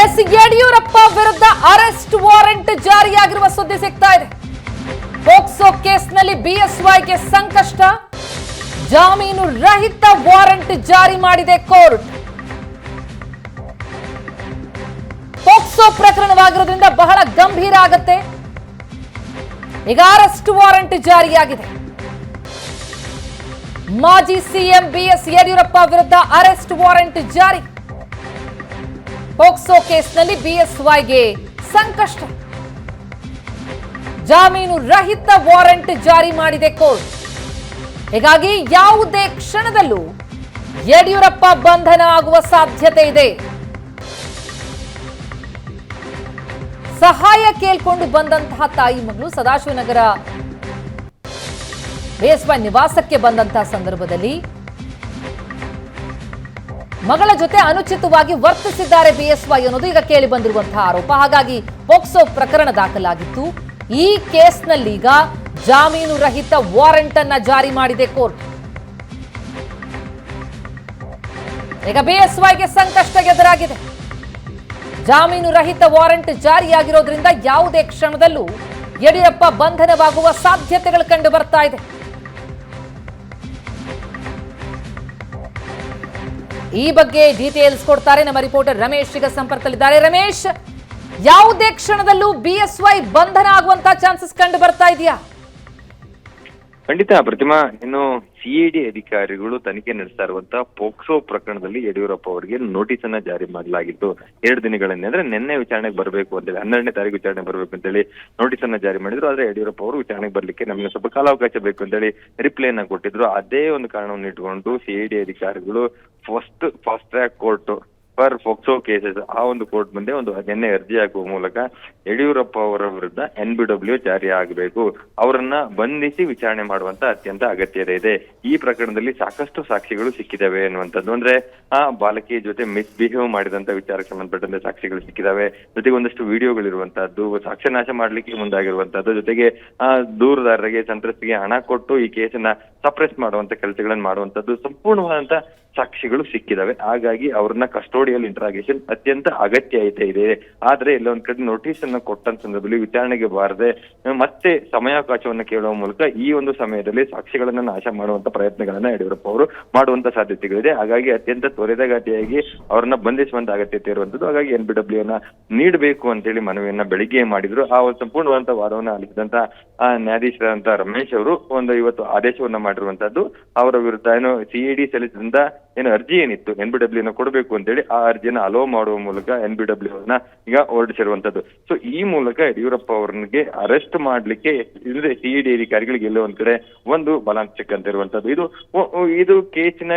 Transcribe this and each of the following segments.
S Yediyurappa ವಿರುದ್ಧ arrest warrant ಜಾರಿಯಾಗಿರುವ ಸುದ್ದಿ ಸಿಗ್ತಾ ಇದೆ. ಪೋಕ್ಸೋ ಕೇಸ್ನಲ್ಲಿ ಬಿಎಸ್ವೈಗೆ ಸಂಕಷ್ಟ, ಜಾಮೀನು ರಹಿತ ವಾರೆಂಟ್ ಜಾರಿ ಮಾಡಿದೆ ಕೋರ್ಟ್. ಪೋಕ್ಸೋ ಪ್ರಕರಣವಾಗಿರೋದ್ರಿಂದ ಬಹಳ ಗಂಭೀರ ಆಗತ್ತೆ. ಈಗ ಅರೆಸ್ಟ್ ವಾರೆಂಟ್ ಜಾರಿಯಾಗಿದೆ. ಮಾಜಿ ಸಿಎಂ ಬಿಎಸ್ ಯಡಿಯೂರಪ್ಪ ವಿರುದ್ಧ ಅರೆಸ್ಟ್ ವಾರೆಂಟ್ ಜಾರಿ. ಪೋಕ್ಸೋ ಕೇಸ್ನಲ್ಲಿ ಬಿಎಸ್ವೈಗೆ ಸಂಕಷ್ಟ, ಜಾಮೀನು ರಹಿತ ವಾರೆಂಟ್ ಜಾರಿ ಮಾಡಿದೆ ಕೋರ್ಟ್. ಹೀಗಾಗಿ ಯಾವುದೇ ಕ್ಷಣದಲ್ಲೂ ಯಡಿಯೂರಪ್ಪ ಬಂಧನ ಆಗುವ ಸಾಧ್ಯತೆ ಇದೆ. ಸಹಾಯ ಕೇಳಿಕೊಂಡು ಬಂದಂತಹ ತಾಯಿ ಮಗಳು ಸದಾಶಿವನಗರ ಬಿಎಸ್ವೈ ನಿವಾಸಕ್ಕೆ ಬಂದಂತಹ ಸಂದರ್ಭದಲ್ಲಿ ಮಗಳ ಜೊತೆ ಅನುಚಿತವಾಗಿ ವರ್ತಿಸಿದ್ದಾರೆ ಬಿಎಸ್ವೈ ಅನ್ನೋದು ಈಗ ಕೇಳಿ ಬಂದಿರುವಂತಹ ಆರೋಪ. ಹಾಗಾಗಿ ಪೋಕ್ಸೋ ಪ್ರಕರಣ ದಾಖಲಾಗಿತ್ತು. ಈ ಕೇಸ್ನಲ್ಲಿ ಈಗ ಜಾಮೀನು ರಹಿತ ವಾರೆಂಟ್ ಅನ್ನ ಜಾರಿ ಮಾಡಿದೆ ಕೋರ್ಟ್. ಈಗ ಬಿಎಸ್ವೈಗೆ ಸಂಕಷ್ಟ ಎದುರಾಗಿದೆ. ಜಾಮೀನು ರಹಿತ ವಾರೆಂಟ್ ಜಾರಿಯಾಗಿರೋದ್ರಿಂದ ಯಾವುದೇ ಕ್ಷಣದಲ್ಲೂ ಯಡಿಯೂರಪ್ಪ ಬಂಧನವಾಗುವ ಸಾಧ್ಯತೆಗಳು ಕಂಡು ಬರ್ತಾ ಇದೆ. ಈ ಬಗ್ಗೆ ಡೀಟೇಲ್ಸ್ ಕೊಡ್ತಾರೆ ನಮ್ಮ ರಿಪೋರ್ಟರ್ ರಮೇಶ್ ಈಗ ಸಂಪರ್ಕದಲ್ಲಿದ್ದಾರೆ. ರಮೇಶ್, ಯಾವುದೇ ಕ್ಷಣದಲ್ಲೂ ಬಿಎಸ್ವೈ ಬಂಧನ ಆಗುವಂತ ಚಾನ್ಸಸ್ ಕಂಡು ಬರ್ತಾ ಇದೆಯಾ? ಖಂಡಿತ ಪ್ರತಿಮಾ, ಇನ್ನು ಸಿಐಡಿ ಅಧಿಕಾರಿಗಳು ತನಿಖೆ ನಡೆಸ್ತಾ ಇರುವಂತಹ ಪೋಕ್ಸೋ ಪ್ರಕರಣದಲ್ಲಿ ಯಡಿಯೂರಪ್ಪ ಅವರಿಗೆ ನೋಟಿಸ್ ಅನ್ನ ಜಾರಿ ಮಾಡಲಾಗಿತ್ತು. 2 ದಿನಗಳನ್ನೇ ಅಂದ್ರೆ ನಿನ್ನೆ ವಿಚಾರಣೆಗೆ ಬರಬೇಕು ಅಂತೇಳಿ 12ನೇ ತಾರೀಕು ವಿಚಾರಣೆ ಬರಬೇಕು ಅಂತೇಳಿ ನೋಟಿಸ್ ಅನ್ನ ಜಾರಿ ಮಾಡಿದ್ರು. ಆದ್ರೆ ಯಡಿಯೂರಪ್ಪ ಅವರು ವಿಚಾರಣೆಗೆ ಬರ್ಲಿಕ್ಕೆ ನಮಗೆ ಸ್ವಲ್ಪ ಕಾಲಾವಕಾಶ ಬೇಕು ಅಂತೇಳಿ ರಿಪ್ಲೈ ಅನ್ನ ಕೊಟ್ಟಿದ್ರು. ಅದೇ ಒಂದು ಕಾರಣವನ್ನು ಇಟ್ಕೊಂಡು ಸಿಐಡಿ ಅಧಿಕಾರಿಗಳು fast track court for POCSO cases ಆ ಒಂದು ಕೋರ್ಟ್ ಮುಂದೆ ಒಂದು ನಿನ್ನೆ ಅರ್ಜಿ ಹಾಕುವ ಮೂಲಕ ಯಡಿಯೂರಪ್ಪ ಅವರ ವಿರುದ್ಧ NBW ಜಾರಿ ಆಗಬೇಕು, ಅವರನ್ನ ಬಂಧಿಸಿ ವಿಚಾರಣೆ ಮಾಡುವಂತ ಅತ್ಯಂತ ಅಗತ್ಯತೆ ಇದೆ. ಈ ಪ್ರಕರಣದಲ್ಲಿ ಸಾಕಷ್ಟು ಸಾಕ್ಷಿಗಳು ಸಿಕ್ಕಿದಾವೆ ಅನ್ನುವಂಥದ್ದು. ಅಂದ್ರೆ ಆ ಬಾಲಕಿಯ ಜೊತೆ ಮಿಸ್ಬಿಹೇವ್ ಮಾಡಿದಂತ ವಿಚಾರಕ್ಕೆ ಸಂಬಂಧಪಟ್ಟಂತೆ ಸಾಕ್ಷಿಗಳು ಸಿಕ್ಕಿದಾವೆ. ಜೊತೆಗೆ ಒಂದಷ್ಟು ವಿಡಿಯೋಗಳಿರುವಂತಹದ್ದು, ಸಾಕ್ಷ್ಯನಾಶ ಮಾಡ್ಲಿಕ್ಕೆ ಮುಂದಾಗಿರುವಂತಹದ್ದು, ಜೊತೆಗೆ ಆ ದೂರುದಾರರಿಗೆ ಸಂತ್ರಸ್ತಿಗೆ ಹಣ ಕೊಟ್ಟು ಈ ಕೇಸನ್ನ ಸಪ್ರೆಸ್ ಮಾಡುವಂತ ಕೆಲಸಗಳನ್ನು ಮಾಡುವಂತದ್ದು ಸಂಪೂರ್ಣವಾದಂತ ಸಾಕ್ಷಿಗಳು ಸಿಕ್ಕಿದಾವೆ. ಹಾಗಾಗಿ ಅವ್ರನ್ನ ಕಸ್ಟೋಡಿಯಲ್ ಇಂಟ್ರಾಗೇಷನ್ ಅತ್ಯಂತ ಅಗತ್ಯ ಇದೆ. ಆದ್ರೆ ಎಲ್ಲೊಂದ್ ಕಡೆ ನೋಟಿಸ್ ಅನ್ನ ಕೊಟ್ಟಂತ ಸಂದರ್ಭದಲ್ಲಿ ವಿಚಾರಣೆಗೆ ಬಾರದೆ ಮತ್ತೆ ಸಮಯಾವಕಾಶವನ್ನ ಕೇಳುವ ಮೂಲಕ ಈ ಒಂದು ಸಮಯದಲ್ಲಿ ಸಾಕ್ಷಿಗಳನ್ನ ನಾಶ ಮಾಡುವಂತ ಪ್ರಯತ್ನಗಳನ್ನ ಯಡಿಯೂರಪ್ಪ ಅವರು ಮಾಡುವಂತ ಸಾಧ್ಯತೆಗಳಿದೆ. ಹಾಗಾಗಿ ಅತ್ಯಂತ ತ್ವರಿತಗತಿಯಾಗಿ ಅವ್ರನ್ನ ಬಂಧಿಸುವಂತ ಅಗತ್ಯತೆ ಇರುವಂತದ್ದು. ಹಾಗಾಗಿ NBW ಅನ್ನ ನೀಡಬೇಕು ಅಂತೇಳಿ ಮನವಿಯನ್ನ ಬೆಳಿಗ್ಗೆ ಮಾಡಿದ್ರು. ಆ ಒಂದು ಸಂಪೂರ್ಣವಾದಂತ ವಾದವನ್ನ ಆಲಿಸಿದಂತ ನ್ಯಾಯಾಧೀಶರಾದಂತ ರಮೇಶ್ ಅವರು ಇವತ್ತು ಆದೇಶವನ್ನ ಮಾಡಿರುವಂತದ್ದು. ಅವರ ವಿರುದ್ಧ ಸಿಐಡಿ ಸಲ್ಲಿಸಿದಂತ ಅರ್ಜಿ ಏನಿತ್ತು NBW ನ ಕೊಡಬೇಕು ಅಂತೇಳಿ ಆ ಅರ್ಜಿಯನ್ನ ಅಲೋ ಮಾಡುವ ಮೂಲಕ NBW ಅನ್ನ ಈಗ ಹೊರಡಿಸಿರುವಂತದ್ದು. ಸೊ ಈ ಮೂಲಕ ಯಡಿಯೂರಪ್ಪ ಅವ್ರಿಗೆ ಅರೆಸ್ಟ್ ಮಾಡ್ಲಿಕ್ಕೆ ಸಿಐಡಿ ಅಧಿಕಾರಿಗಳಿಗೆ ಎಲ್ಲೋ ಒಂದ್ ಕಡೆ ಒಂದು ಬಲಾಂಶ ಅಂತ ಇರುವಂತದ್ದು. ಇದು ಕೇಸಿನ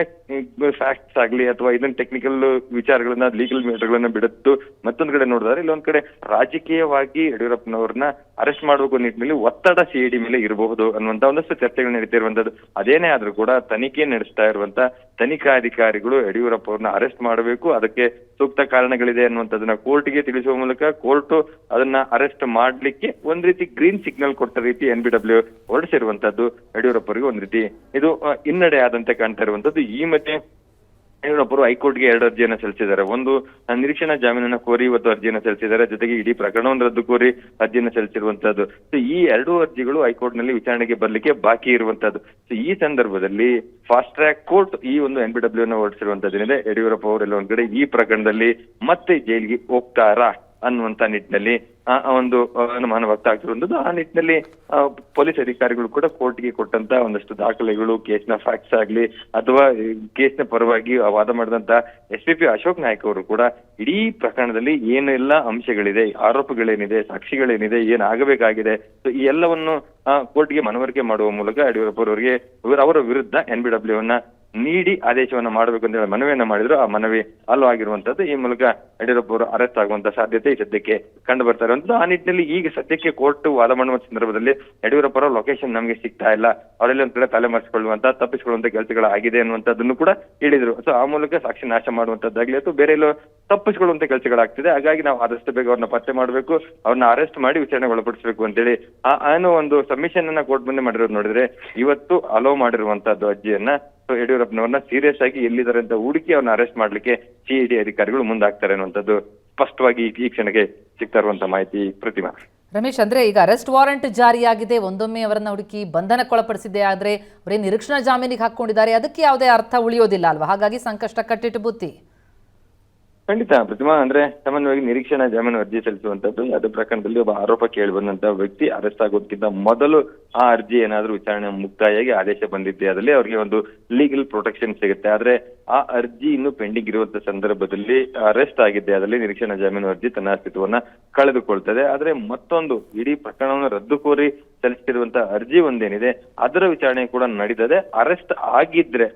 ಫ್ಯಾಕ್ಟ್ಸ್ ಆಗ್ಲಿ ಅಥವಾ ಇದನ್ನ ಟೆಕ್ನಿಕಲ್ ವಿಚಾರಗಳನ್ನ ಲೀಗಲ್ ಮ್ಯಾಟರ್ಗಳನ್ನ ಬಿಡುತ್ತು. ಮತ್ತೊಂದ್ ಕಡೆ ನೋಡಿದ್ರೆ ಇಲ್ಲೊಂದ್ ಕಡೆ ರಾಜಕೀಯವಾಗಿ ಯಡಿಯೂರಪ್ಪನವ್ರನ್ನ ಅರೆಸ್ಟ್ ಮಾಡುವ ನಿಟ್ಟಿನಲ್ಲಿ ಒತ್ತಡ ಸಿಐಡಿ ಮೇಲೆ ಇರಬಹುದು ಅನ್ನುವಂತ ಒಂದಷ್ಟು ಚರ್ಚೆಗಳು ನಡೀತಿರುವಂತದ್ದು. ಅದೇನೇ ಆದ್ರೂ ಕೂಡ ತನಿಖೆ ನಡೆಸ್ತಾ ಇರುವಂತ ತನಿಖಾಧಿಕಾರಿಗಳು ಯಡಿಯೂರಪ್ಪ ಅವ್ರನ್ನ ಅರೆಸ್ಟ್ ಮಾಡಬೇಕು, ಅದಕ್ಕೆ ಸೂಕ್ತ ಕಾರಣಗಳಿದೆ ಅನ್ನುವಂಥದ್ದನ್ನ ಕೋರ್ಟ್ಗೆ ತಿಳಿಸುವ ಮೂಲಕ ಕೋರ್ಟ್ ಅದನ್ನ ಅರೆಸ್ಟ್ ಮಾಡ್ಲಿಕ್ಕೆ ಒಂದ್ ರೀತಿ ಗ್ರೀನ್ ಸಿಗ್ನಲ್ ಕೊಟ್ಟ ರೀತಿ NBW ಹೊರಡಿಸಿರುವಂತದ್ದು ಯಡಿಯೂರಪ್ಪ ಅವರಿಗೆ ಒಂದ್ ರೀತಿ ಇದು ಹಿನ್ನಡೆ ಆದಂತೆ ಕಾಣ್ತಾ ಇರುವಂತದ್ದು. ಈ ಮಧ್ಯೆ ಯಡಿಯೂರಪ್ಪರು ಹೈಕೋರ್ಟ್ಗೆ 2 ಅರ್ಜಿಯನ್ನ ಸಲ್ಲಿಸಿದ್ದಾರೆ. ಒಂದು ನಿರೀಕ್ಷಣಾ ಜಾಮೀನನ್ನ ಕೋರಿ ಇವತ್ತು ಅರ್ಜಿಯನ್ನ ಸಲ್ಲಿಸಿದ್ದಾರೆ. ಜೊತೆಗೆ ಇಡೀ ಪ್ರಕರಣವನ್ನು ರದ್ದು ಕೋರಿ ಅರ್ಜಿಯನ್ನ ಸಲ್ಲಿಸಿರುವಂತದ್ದು. ಸೊ ಈ 2 ಅರ್ಜಿಗಳು ಹೈಕೋರ್ಟ್ ನಲ್ಲಿ ವಿಚಾರಣೆಗೆ ಬರ್ಲಿಕ್ಕೆ ಬಾಕಿ ಇರುವಂತದ್ದು. ಸೊ ಈ ಸಂದರ್ಭದಲ್ಲಿ ಫಾಸ್ಟ್ ಟ್ರ್ಯಾಕ್ ಕೋರ್ಟ್ ಈ ಒಂದು NBW ಅನ್ನ ಹೊರಡಿಸಿರುವಂತದ್ದೇನಿದೆ, ಯಡಿಯೂರಪ್ಪ ಅವರೆಲ್ಲ ಒಂದ್ ಕಡೆ ಈ ಪ್ರಕರಣದಲ್ಲಿ ಮತ್ತೆ ಜೈಲಿಗೆ ಹೋಗ್ತಾರಾ ಅನ್ನುವಂತ ನಿಟ್ಟಿನಲ್ಲಿ ಒಂದು ಅನುಮಾನ ವ್ಯಕ್ತವಾಗ್ತಿರುವಂತದ್ದು. ಆ ನಿಟ್ಟಿನಲ್ಲಿ ಪೊಲೀಸ್ ಅಧಿಕಾರಿಗಳು ಕೂಡ ಕೋರ್ಟ್ಗೆ ಕೊಟ್ಟಂತ ಒಂದಷ್ಟು ದಾಖಲೆಗಳು, ಕೇಸ್ನ ಫ್ಯಾಕ್ಟ್ಸ್ ಆಗ್ಲಿ ಅಥವಾ ಕೇಸ್ನ ಪರವಾಗಿ ವಾದ ಮಾಡಿದಂತ SPP ಅಶೋಕ್ ನಾಯ್ಕ್ ಅವರು ಕೂಡ ಇಡೀ ಪ್ರಕರಣದಲ್ಲಿ ಏನೆಲ್ಲ ಅಂಶಗಳಿದೆ, ಆರೋಪಗಳೇನಿದೆ, ಸಾಕ್ಷಿಗಳೇನಿದೆ, ಏನಾಗಬೇಕಾಗಿದೆ, ಸೊ ಈ ಎಲ್ಲವನ್ನು ಕೋರ್ಟ್ಗೆ ಮನವರಿಕೆ ಮಾಡುವ ಮೂಲಕ ಯಡಿಯೂರಪ್ಪ ಅವರಿಗೆ ಅವರ ವಿರುದ್ಧ NBW ಅನ್ನ ನೀಡಿ ಆದೇಶವನ್ನ ಮಾಡಬೇಕು ಅಂತ ಹೇಳಿ ಮನವಿಯನ್ನ ಮಾಡಿದ್ರು. ಆ ಮನವಿ ಅಲ್ಲೂ ಆಗಿರುವಂತದ್ದು. ಈ ಮೂಲಕ ಯಡಿಯೂರಪ್ಪ ಅವರು ಅರೆಸ್ಟ್ ಆಗುವಂತ ಸಾಧ್ಯತೆ ಈ ಸದ್ಯಕ್ಕೆ ಕಂಡು ಬರ್ತಾ ಇರುವಂತದ್ದು. ಆ ನಿಟ್ಟಿನಲ್ಲಿ ಈಗ ಸದ್ಯಕ್ಕೆ ಕೋರ್ಟ್ ವಾದ ಮಾಡುವ ಸಂದರ್ಭದಲ್ಲಿ ಯಡಿಯೂರಪ್ಪ ಅವರ ಲೊಕೇಶನ್ ನಮಗೆ ಸಿಗ್ತಾ ಇಲ್ಲ, ಅವರೆಲ್ಲ ಒಂದ್ ಕಡೆ ತಪ್ಪಿಸಿಕೊಳ್ಳುವಂತ ಕೆಲಸಗಳಾಗಿದೆ ಅನ್ನುವಂಥದ್ದನ್ನು ಕೂಡ ಹೇಳಿದ್ರು. ಸೊ ಆ ಮೂಲಕ ಸಾಕ್ಷಿ ನಾಶ ಮಾಡುವಂತದ್ದಾಗ್ಲಿ ಅಥವಾ ಬೇರೆ ಎಲ್ಲೋ ತಪ್ಪಿಸಿಕೊಳ್ಳುವಂತ ಕೆಲಸಗಳಾಗ್ತಿದೆ. ಹಾಗಾಗಿ ನಾವು ಆದಷ್ಟು ಬೇಗ ಅವ್ರನ್ನ ಪತ್ತೆ ಮಾಡಬೇಕು, ಅವ್ರನ್ನ ಅರೆಸ್ಟ್ ಮಾಡಿ ವಿಚಾರಣೆಗೆ ಒಳಪಡಿಸಬೇಕು ಅಂತೇಳಿ ಏನೋ ಒಂದು ಸಬ್ಮಿಷನ್ ಅನ್ನ ಕೋರ್ಟ್ ಮುಂದೆ ಮಾಡಿರೋದು ನೋಡಿದ್ರೆ ಇವತ್ತು ಅಲೋ ಮಾಡಿರುವಂತದ್ದು ಅರ್ಜಿಯನ್ನ ಯಡಿಯೂರಪ್ಪನವ್ರನ್ನ ಸೀರಿಯಸ್ ಆಗಿ ಎಲ್ಲಿದ್ದಾರೆ ಅಂತ ಹುಡುಕಿ ಅವ್ರನ್ನ ಅರೆಸ್ಟ್ ಮಾಡ್ಲಿಕ್ಕೆ ಸಿಐಡಿ ಅಧಿಕಾರಿಗಳು ಮುಂದಾಗ್ತಾರೆ ಅನ್ನುವಂಥದ್ದು ಸ್ಪಷ್ಟವಾಗಿ ಈ ಕ್ಷಣಕ್ಕೆ ಸಿಗ್ತಾ ಇರುವಂತ ಮಾಹಿತಿ. ಪ್ರತಿಮಾ. ರಮೇಶ್, ಅಂದ್ರೆ ಈಗ ಅರೆಸ್ಟ್ ವಾರೆಂಟ್ ಜಾರಿಯಾಗಿದೆ, ಒಂದೊಮ್ಮೆ ಅವರನ್ನ ಹುಡುಕಿ ಬಂಧನಕ್ಕೊಳಪಡಿಸಿದೆ, ಆದ್ರೆ ಅವರೇ ನಿರೀಕ್ಷಣಾ ಜಾಮೀನಿಗೆ ಹಾಕೊಂಡಿದ್ದಾರೆ, ಅದಕ್ಕೆ ಯಾವುದೇ ಅರ್ಥ ಉಳಿಯೋದಿಲ್ಲ ಅಲ್ವಾ? ಹಾಗಾಗಿ ಸಂಕಷ್ಟ ಕಟ್ಟಿಟ್ಟು ಬುತ್ತಿ. ಖಂಡಿತ ಪ್ರತಿಮಾ, ಅಂದ್ರೆ ಸಾಮಾನ್ಯವಾಗಿ ನಿರೀಕ್ಷಣಾ ಜಾಮೀನು ಅರ್ಜಿ ಸಲ್ಲಿಸುವಂತದ್ದು ಅದು ಪ್ರಕರಣದಲ್ಲಿ ಒಬ್ಬ ಆರೋಪ ಕೇಳಿ ಬಂದಂತ ವ್ಯಕ್ತಿ ಅರೆಸ್ಟ್ ಆಗೋದಕ್ಕಿಂತ ಮೊದಲು ಆ ಅರ್ಜಿ ಏನಾದ್ರೂ ವಿಚಾರಣೆ ಮುಕ್ತಾಯಾಗಿ ಆದೇಶ ಬಂದಿದ್ದೆ ಆದಲ್ಲಿ ಅವ್ರಿಗೆ ಒಂದು ಲೀಗಲ್ ಪ್ರೊಟೆಕ್ಷನ್ ಸಿಗುತ್ತೆ. ಆದ್ರೆ ಆ ಅರ್ಜಿ ಇನ್ನು ಪೆಂಡಿಂಗ್ ಇರುವಂತ ಸಂದರ್ಭದಲ್ಲಿ ಅರೆಸ್ಟ್ ಆಗಿದ್ದೆ ಆದಲ್ಲಿ ನಿರೀಕ್ಷಣಾ ಜಾಮೀನು ಅರ್ಜಿ ತನ್ನ ಅಸ್ತಿತ್ವವನ್ನ ಕಳೆದುಕೊಳ್ತದೆ. ಆದ್ರೆ ಮತ್ತೊಂದು ಇಡೀ ಪ್ರಕರಣವನ್ನು ರದ್ದು ಕೋರಿ ಸಲ್ಲಿಸಿರುವಂತ ಅರ್ಜಿ ಒಂದೇನಿದೆ ಅದರ ವಿಚಾರಣೆ ಕೂಡ ನಡೀತದೆ.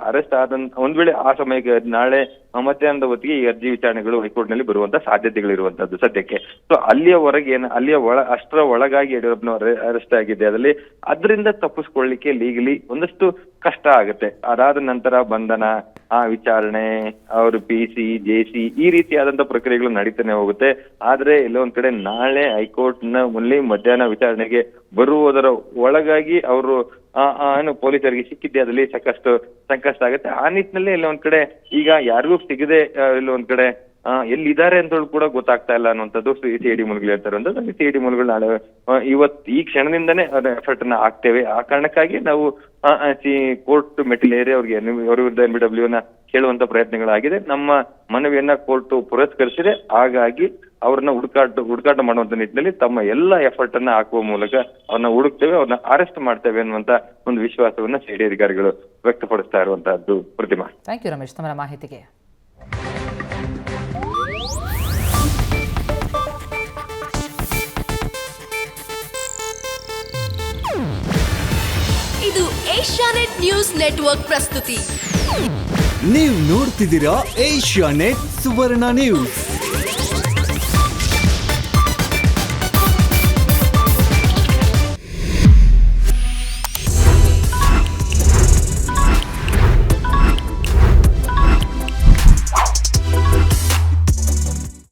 ಅರೆಸ್ಟ್ ಆದ ಒಂದ್ ವೇಳೆ ಆ ಸಮಯಕ್ಕೆ ನಾಳೆ ಮಧ್ಯಾಹ್ನದ ಹೊತ್ತಿಗೆ ಈ ಅರ್ಜಿ ವಿಚಾರಣೆಗಳು ಹೈಕೋರ್ಟ್ ನಲ್ಲಿ ಬರುವಂತ ಸಾಧ್ಯತೆಗಳಿರುವಂತದ್ದು ಸದ್ಯಕ್ಕೆ. ಸೊ ಅಷ್ಟರ ಒಳಗಾಗಿ ಯಡಿಯೂರಪ್ಪನವರು ಅರೆಸ್ಟ್ ಆಗಿದೆ ಅದರಲ್ಲಿ ಅದರಿಂದ ತಪ್ಪಿಸ್ಕೊಳ್ಳಿಕ್ಕೆ ಲೀಗಲಿ ಒಂದಷ್ಟು ಕಷ್ಟ ಆಗುತ್ತೆ. ಅದಾದ ನಂತರ ಬಂಧನ, ಆ ವಿಚಾರಣೆ, ಅವರು PC, JC ಈ ರೀತಿಯಾದಂತ ಪ್ರಕ್ರಿಯೆಗಳು ನಡೀತಾನೆ ಹೋಗುತ್ತೆ. ಆದ್ರೆ ಎಲ್ಲೋ ಒಂದ್ ಕಡೆ ನಾಳೆ ಹೈಕೋರ್ಟ್ ನ ಮುಂದೆ ಮಧ್ಯಾಹ್ನ ವಿಚಾರಣೆಗೆ ಬರುವುದರ ಒಳಗಾಗಿ ಅವರು ಏನು ಪೊಲೀಸರಿಗೆ ಸಿಕ್ಕಿದ್ದೆ ಅದಲ್ಲಿ ಸಾಕಷ್ಟು ಸಂಕಷ್ಟ ಆಗುತ್ತೆ. ಆ ನಿಟ್ಟಿನಲ್ಲಿ ಎಲ್ಲ ಒಂದ್ ಕಡೆ ಈಗ ಯಾರಿಗೂ ಸಿಗದೆ ಎಲ್ಲ ಒಂದ್ ಕಡೆ ಎಲ್ಲಿದ್ದಾರೆ ಅಂತ ಕೂಡ ಗೊತ್ತಾಗ್ತಾ ಇಲ್ಲ ಅನ್ನುವಂಥದ್ದು CID ಮೂಲಗಳು ಹೇಳ್ತಾರೆ. CID ಮೂಲಗಳು ನಾಳೆ ಈ ಕ್ಷಣದಿಂದನೇ ಎಫರ್ಟ್ ಅನ್ನ ಹಾಕ್ತೇವೆ. ಆ ಕಾರಣಕ್ಕಾಗಿ ನಾವು ಕೋರ್ಟ್ ಮೆಟ್ಟಿಲೇರಿ ಅವ್ರಿಗೆ ಅವ್ರ ವಿರುದ್ಧ NBW ನ ಕೇಳುವಂತ ಪ್ರಯತ್ನಗಳಾಗಿದೆ. ನಮ್ಮ ಮನವಿಯನ್ನ ಕೋರ್ಟ್ ಪುರಸ್ಕರಿಸಿದೆ. ಹಾಗಾಗಿ ಅವ್ರನ್ನ ಹುಡುಕಾಟ ಮಾಡುವಂತ ನಿಟ್ಟಿನಲ್ಲಿ ತಮ್ಮ ಎಲ್ಲ ಎಫರ್ಟ್ ಅನ್ನ ಹಾಕುವ ಮೂಲಕ ಅವ್ರನ್ನ ಹುಡುಕ್ತೇವೆ, ಅವ್ರನ್ನ ಅರೆಸ್ಟ್ ಮಾಡ್ತೇವೆ ಅನ್ನುವಂತ ಒಂದು ವಿಶ್ವಾಸವನ್ನ CID ಅಧಿಕಾರಿಗಳು ವ್ಯಕ್ತಪಡಿಸ್ತಾ ಇರುವಂತಹದ್ದು. ಪ್ರತಿಮಾ. ಥ್ಯಾಂಕ್ ಯು ರಮೇಶ್ ತಮ್ಮ ಮಾಹಿತಿಗೆ. ಇದು ಏಷ್ಯಾನೆಟ್ ನ್ಯೂಸ್ ನೆಟ್ವರ್ಕ್ ಪ್ರಸ್ತುತಿ. ನೀವು ನೋಡ್ತಿದ್ದೀರಾ ಏಷ್ಯಾನೆಟ್ ಸುವರ್ಣ ನ್ಯೂಸ್.